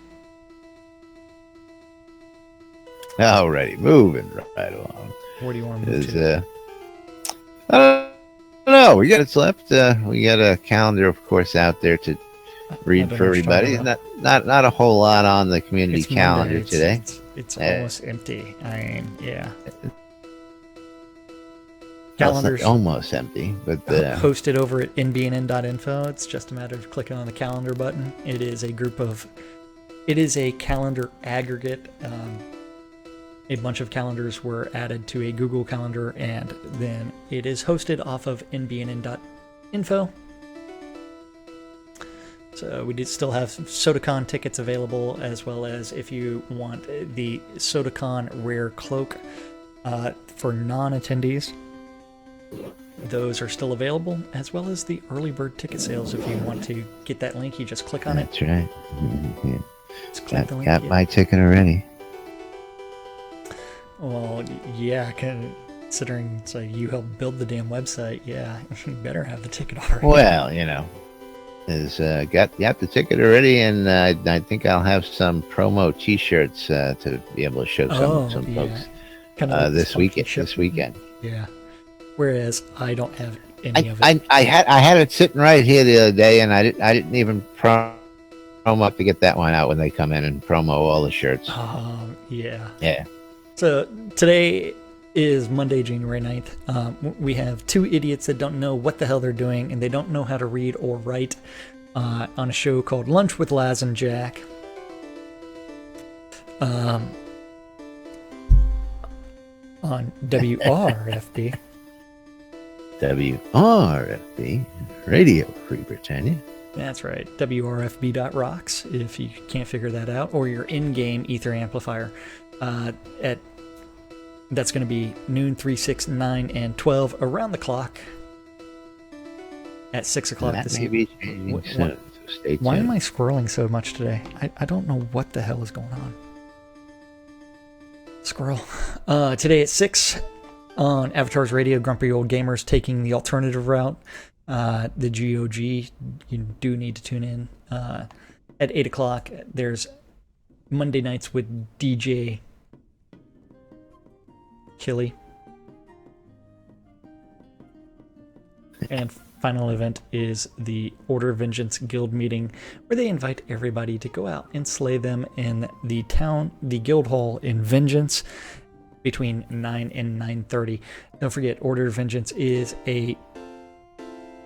Alrighty, moving right along. Where do you want to move to? I don't know. We got it's left. We got a calendar, of course, out there to read for everybody. Not a whole lot on the community calendar today. It's almost empty. I mean, yeah. Calendars almost empty, but posted over at nbnn.info. It's just a matter of clicking on the calendar button. It is a calendar aggregate. A bunch of calendars were added to a Google Calendar, and then it is hosted off of nbnn.info. So we did still have SodaCon tickets available, as well as if you want the SodaCon Rare Cloak for non-attendees. Those are still available, as well as the early bird ticket sales. If you want to get that link, you just click on it. That's right. Yeah. Just click the link. Got my ticket already. Well, yeah, considering it's like you helped build the damn website, yeah, you better have the ticket already. Well, is got the ticket already, and I think I'll have some promo T-shirts to be able to show some folks this weekend. Yeah. Whereas I don't have any of it. I had it sitting right here the other day, and I didn't even promo up to get that one out when they come in and promo all the shirts. Yeah. Yeah. So today is Monday, January 9th. We have two idiots that don't know what the hell they're doing, and they don't know how to read or write on a show called Lunch with Laz and Jack. On WRFB. WRFB, Radio Free Britannia. That's right, WRFB.rocks, if you can't figure that out, or your in-game Ether amplifier. That's going to be noon, 3, 6, 9, and 12 around the clock at 6 o'clock this evening. Why am I scrolling so much today? I don't know what the hell is going on. Scroll. Today at 6 on Avatar's Radio, Grumpy Old Gamers taking the alternative route. The GOG, you do need to tune in. At 8 o'clock, there's Monday nights with DJ Killy. And final event is the Order of Vengeance Guild meeting, where they invite everybody to go out and slay them in the Guild Hall in Vengeance between 9 and 9:30. Don't forget, Order of Vengeance is an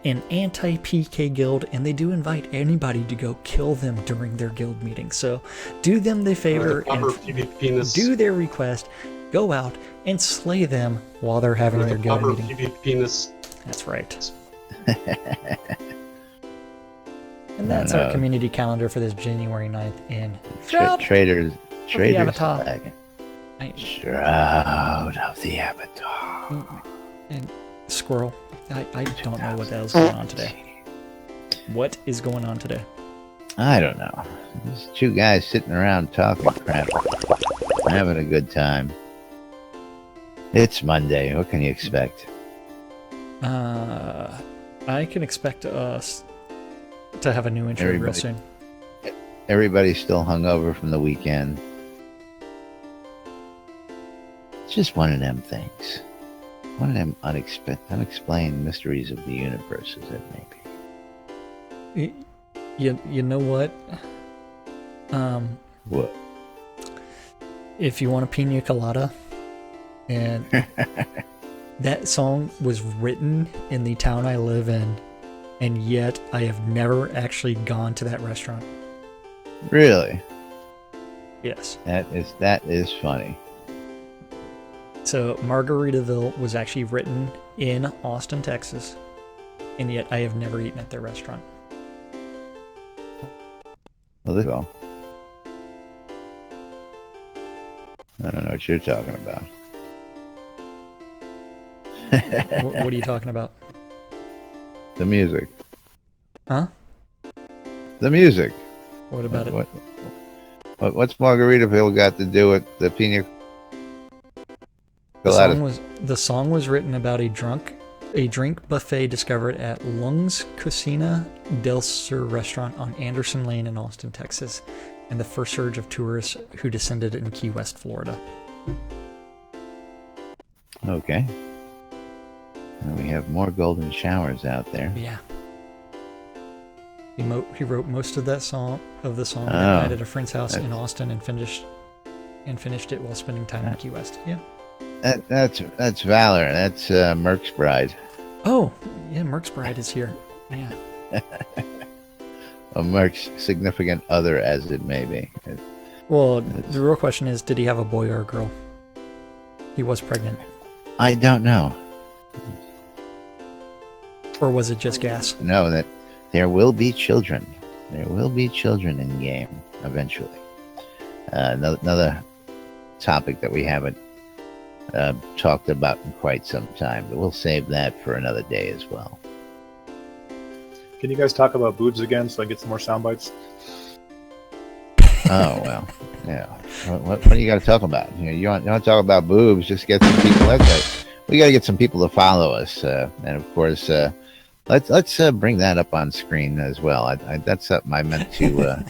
anti-PK guild, and they do invite anybody to go kill them during their guild meeting. So do them the favor and do their request. Go out and slay them while they're having their guild meeting. That's right. And that's our community calendar for this January 9th in Shroud. Traders Avatar. flag. Shroud of the Avatar. And Squirrel, I don't know what the hell's going on today. What is going on today? I don't know. There's two guys sitting around talking crap, having a good time. It's Monday. What can you expect? I can expect us to have a new intro real soon. Everybody's still hungover from the weekend. It's just one of them things. One of them unexplained mysteries of the universe, as it may be. You know what? What? If you want a pina colada, And that song was written in the town I live in, and yet I have never actually gone to that restaurant. Really? Yes. That is funny. So Margaritaville was actually written in Austin, Texas, and yet I have never eaten at their restaurant. Well, this all. I don't know what you're talking about. What are you talking about? The music. Huh? The music. What about it? What's Margaritaville got to do with the pina colada? The song was written about a drink buffet discovered at Lung's Cocina del Sur restaurant on Anderson Lane in Austin, Texas, and the first surge of tourists who descended in Key West, Florida. Okay. And we have more golden showers out there. Yeah. He wrote most of that song at a friend's house in Austin and finished it while spending time in Key West. Yeah. That's Valor. That's Merck's bride. Oh, yeah, Merck's bride is here. Yeah. A Merck's significant other, as it may be. Well, the real question is, did he have a boy or a girl? He was pregnant. I don't know. Or was it just gas? No, that there will be children. There will be children in game eventually. Another topic that we haven't talked about in quite some time, but we'll save that for another day as well. Can you guys talk about boobs again so I get some more sound bites? Oh, well, yeah. What do you got to talk about? You want to talk about boobs, just get some people. We got to get some people to follow us. And, of course, let's bring that up on screen as well. That's something I meant to...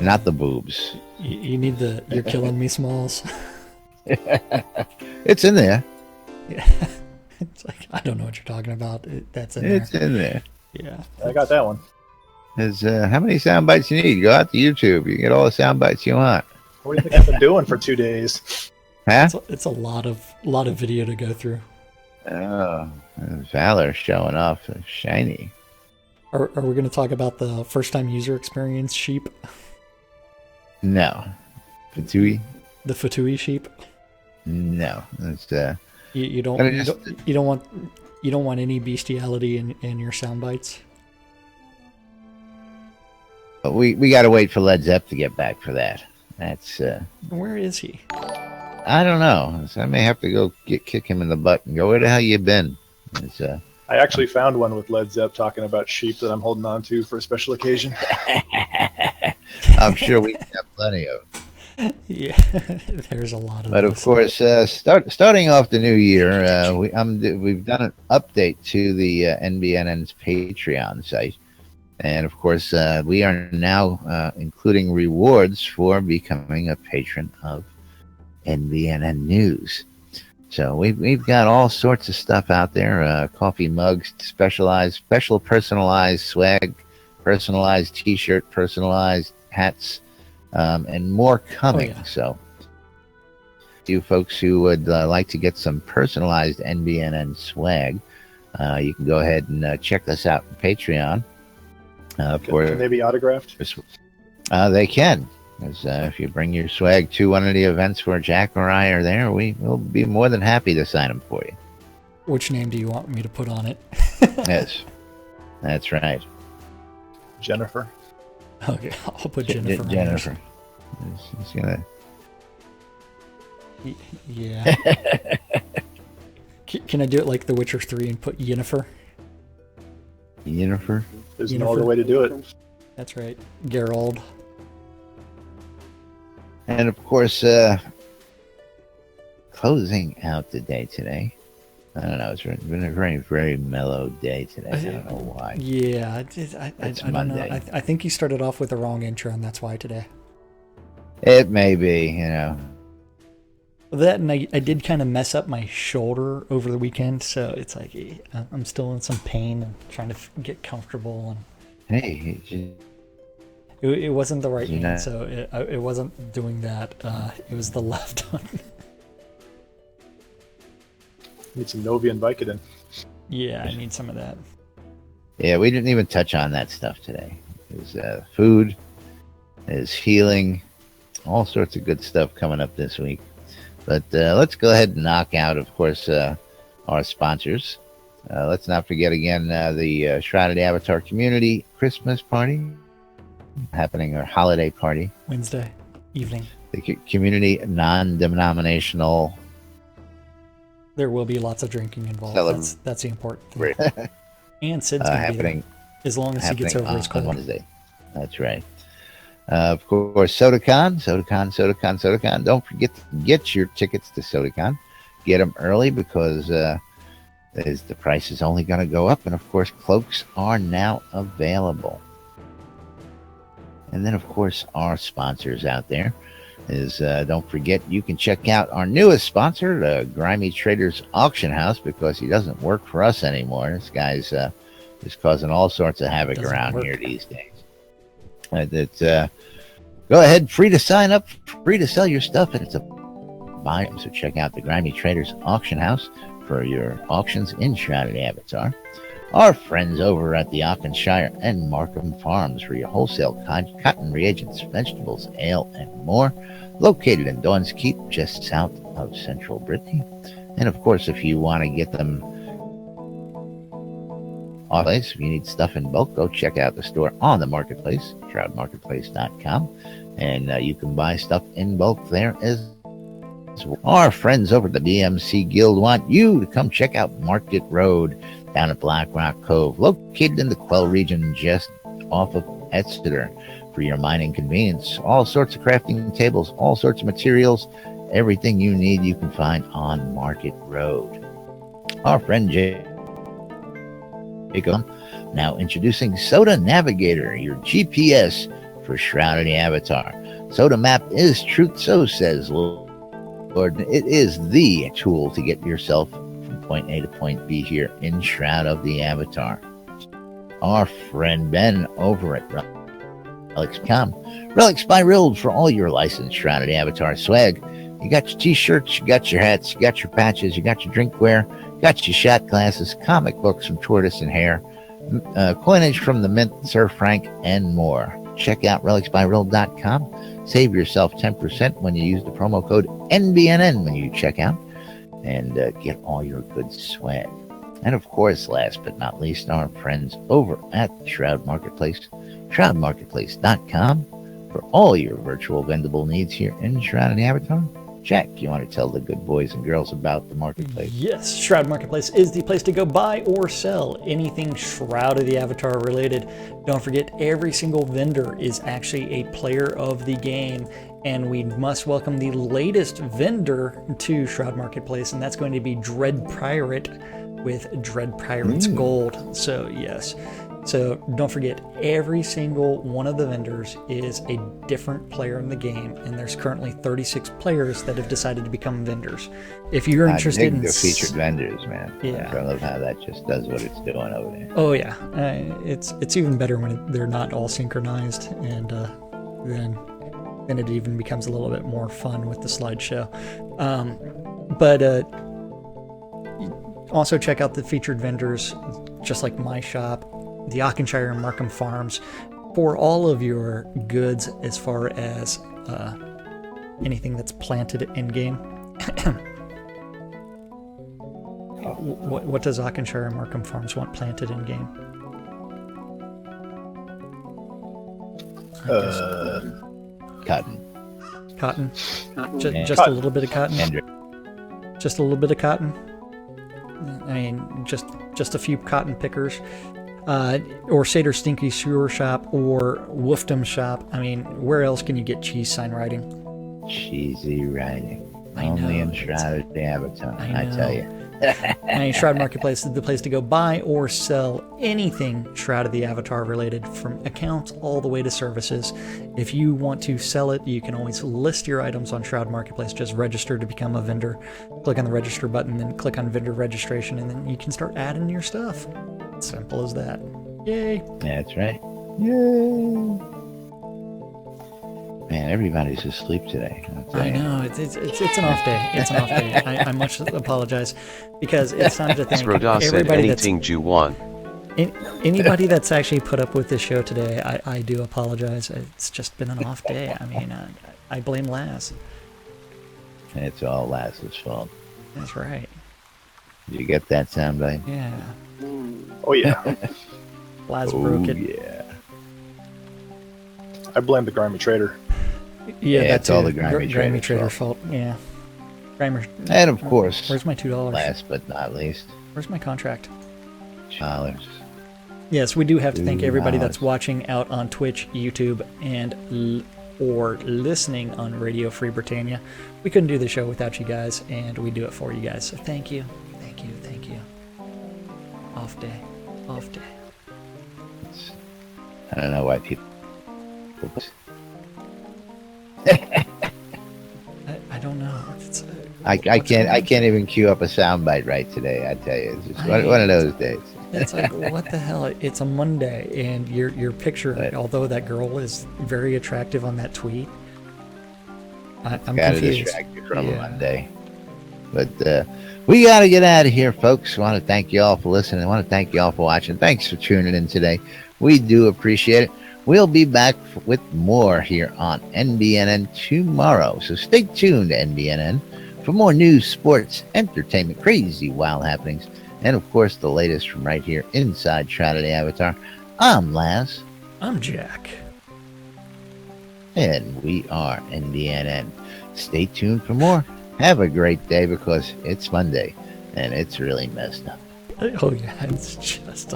not the boobs. You need the You're Killing Me Smalls. It's in there. Yeah. It's like, I don't know what you're talking about. That's in there. It's in there. Yeah. I got that one. There's, how many sound bites you need? Go out to YouTube. You can get all the sound bites you want. What do you think I've been doing for 2 days? Huh? It's a lot of video to go through. Oh, Valor showing off. Shiny. Are we going to talk about the first-time user experience sheep? No. Fatui? The Fatui sheep? No. It's, you don't want any bestiality in your sound bites? But we got to wait for Led Zepp to get back for that. That's Where is he? I don't know. So I may have to go kick him in the butt and go, where the hell you been? It's, I actually found one with Led Zepp talking about sheep that I'm holding on to for a special occasion. I'm sure we have plenty of. Yeah, there's a lot of. But of course, starting off the new year, we've done an update to the NBNN's Patreon site, and of course, we are now including rewards for becoming a patron of NBNN News. So we've got all sorts of stuff out there: coffee mugs, special personalized swag, personalized T-shirt, personalized hats. And more coming. Oh, yeah. So, you folks who would like to get some personalized NBNN swag, you can go ahead and check us out on Patreon. Can they be autographed? They can. If you bring your swag to one of the events where Jack or I are there, we will be more than happy to sign them for you. Which name do you want me to put on it? Yes, that's right. Jennifer. Okay, I'll put Jennifer. Jennifer. It's gonna... Yeah. Can I do it like The Witcher 3 and put Yennefer? Yennefer? There's no other way to do it. That's right. Geralt. And of course, closing out the day today. I don't know. It's been a very, very mellow day today. I don't know why. Yeah, I don't know. I think you started off with the wrong intro, and that's why today. It may be, you know. That, and I did kind of mess up my shoulder over the weekend, so it's like I'm still in some pain and trying to get comfortable. And Hey, it wasn't the right hand, not- so it wasn't doing that. It was the left one. Need some Novian Vicodin. Yeah, I need some of that. Yeah, we didn't even touch on that stuff today. There's food, there's healing, all sorts of good stuff coming up this week. But let's go ahead and knock out, of course, our sponsors. Let's not forget again the Shrouded Avatar Community Christmas Party happening, or holiday party. Wednesday evening. The community non-denominational. There will be lots of drinking involved. That's the important thing. And Sid's going to be there, as long as he gets over his cold. Wednesday. That's right. Of course, SodaCon. Don't forget to get your tickets to SodaCon. Get them early because the price is only going to go up. And, of course, cloaks are now available. And then, of course, our sponsors out there is, don't forget, you can check out our newest sponsor, the Grimy Traders Auction House, because he doesn't work for us anymore. This guy's just causing all sorts of havoc around here these days. Go ahead, free to sign up, free to sell your stuff, and it's a buy. So check out the Grimy Traders Auction House for your auctions in Shrouded Avatar. Our friends over at the Auchenshire and Markham Farms for your wholesale cotton reagents, vegetables, ale, and more, located in Dawn's Keep, just south of central Brittany. And of course, if you want to get them off place, if you need stuff in bulk, go check out the store on the marketplace, shroudmarketplace.com, and you can buy stuff in bulk there as well. Our friends over at the BMC Guild want you to come check out Market Road down at Black Rock Cove, located in the Quell region just off of Exeter, for your mining convenience. All sorts of crafting tables, all sorts of materials, everything you need you can find on Market Road. Our friend Jacob, now introducing Soda Navigator, your GPS for Shrouded Avatar. Soda Map is truth, so says Lord. It is the tool to get yourself from point A to point B here in Shroud of the Avatar. Our friend Ben over at Relics.com. Relics by Rild for all your licensed Shrouded Avatar swag. You got your t-shirts, you got your hats, you got your patches, you got your drinkware, you got your shot glasses, comic books from Tortoise and Hare, coinage from the Mint, Sir Frank, and more. Check out relicsbyrild.com. Save yourself 10% when you use the promo code NBNN when you check out, and get all your good swag. And of course, last but not least, our friends over at Shroud Marketplace, shroudmarketplace.com, for all your virtual vendable needs here in Shroud and Avatar. Jack, you want to tell the good boys and girls about the marketplace? Yes, Shroud Marketplace is the place to go buy or sell anything Shroud of the Avatar related. Don't forget, every single vendor is actually a player of the game, and we must welcome the latest vendor to Shroud Marketplace, and that's going to be Dread Pirate with Dread Pirate's Gold. So yes. So don't forget, every single one of the vendors is a different player in the game, and there's currently 36 players that have decided to become vendors. If you're interested in the featured vendors, man. Yeah, I love how that just does what it's doing over there. Oh yeah, it's even better when they're not all synchronized, and then it even becomes a little bit more fun with the slideshow. But also check out the featured vendors, just like my shop, the Auchenshire and Markham Farms, for all of your goods as far as anything that's planted in game. What does Auchenshire and Markham Farms want planted in game? Cotton. Cotton? Just Cotton. A little bit of cotton? Just a little bit of cotton? I mean, just a few cotton pickers. Or Seder Stinky Sewer Shop or Woofdom Shop. I mean, where else can you get cheese sign writing? Cheesy writing. Only in Shroud of the Avatar, I tell you. I mean, Shroud Marketplace is the place to go buy or sell anything Shroud of the Avatar related, from accounts all the way to services. If you want to sell it, you can always list your items on Shroud Marketplace. Just register to become a vendor. Click on the register button, then click on vendor registration, and then you can start adding your stuff. Simple as that. Yay. That's right. Yay. Man, everybody's asleep today. I know it's an off day. It's an off day. I much apologize because it's time to thank Shroud said everybody that's anything you want. anybody that's actually put up with this show today. I do apologize. It's just been an off day. I mean, I blame Laz. It's all Laz's fault. That's right. Did you get that soundbite? Yeah. Oh yeah. Laz broke it. Yeah. I blame the grimy trader. Yeah, it's that's all the grimy trader's fault. Yeah. Grimer. And of course, Where's my $2? last but not least, Where's my contract? $2. Yes, we do have to thank everybody $2. that's watching out on Twitch, YouTube, and or listening on Radio Free Britannia. We couldn't do the show without you guys, and we do it for you guys. So thank you, thank you, thank you. Off day, off day. I don't know why people. I don't know. It's, I can't even cue up a soundbite right today. I tell you, it's just one of those days. It's like, what the hell? It's a Monday, and your picture, Right. although that girl is very attractive on that tweet, I'm Got to confused. distract you from Yeah. Monday. But we got to get out of here, folks. I want to thank you all for listening. I want to thank you all for watching. Thanks for tuning in today. We do appreciate it. We'll be back with more here on NBNN tomorrow. So stay tuned to NBNN for more news, sports, entertainment, crazy, wild happenings, and of course the latest from right here inside Shroud of the Avatar. I'm Laz. I'm Jack. And we are NBNN. Stay tuned for more. Have a great day because it's Monday and it's really messed up. Oh yeah, it's just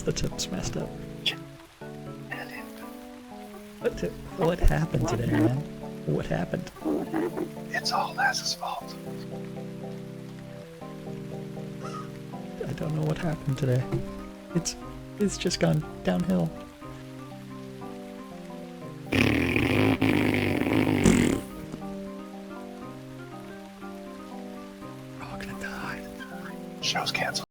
the tips messed up. What happened today, man? What happened? It's all Laz's fault. I don't know what happened today. It's just gone downhill. We're all gonna die. Show's canceled.